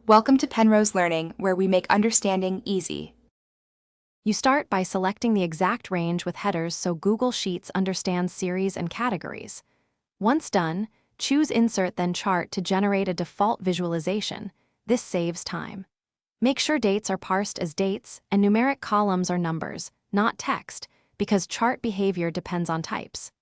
Welcome to Penrose Learning, where we make understanding easy. You start by selecting the exact range with headers so Google Sheets understands series and categories. Once done, choose Insert then Chart to generate a default visualization. This saves time. Make sure dates are parsed as dates and numeric columns are numbers, not text, because chart behavior depends on types.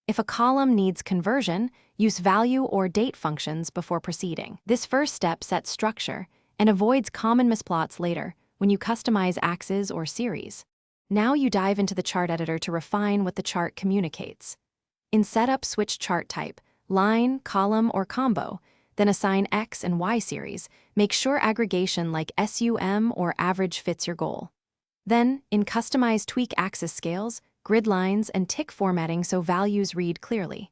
If a column needs conversion, use value or date functions before proceeding. This first step sets structure and avoids common misplots later when you customize axes or series. Now you dive into the chart editor to refine what the chart communicates. In Setup, switch chart type, line, column, or combo, then assign X and Y series. Make sure aggregation like SUM or average fits your goal. Then, in Customize, tweak axis scales, grid lines, and tick formatting so values read clearly.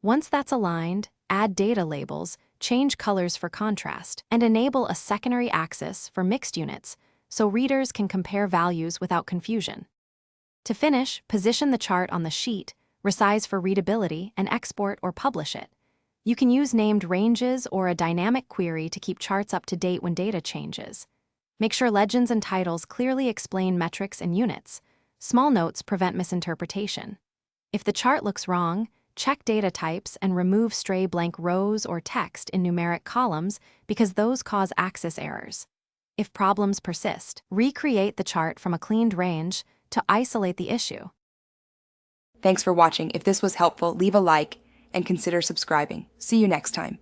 Once that's aligned, add data labels, change colors for contrast, and enable a secondary axis for mixed units so readers can compare values without confusion. To finish, position the chart on the sheet, resize for readability, and export or publish it. You can use named ranges or a dynamic query to keep charts up to date when data changes. Make sure legends and titles clearly explain metrics and units. Small notes prevent misinterpretation. If the chart looks wrong, check data types and remove stray blank rows or text in numeric columns because those cause axis errors. If problems persist, recreate the chart from a cleaned range to isolate the issue. Thanks for watching. If this was helpful, leave a like and consider subscribing. See you next time.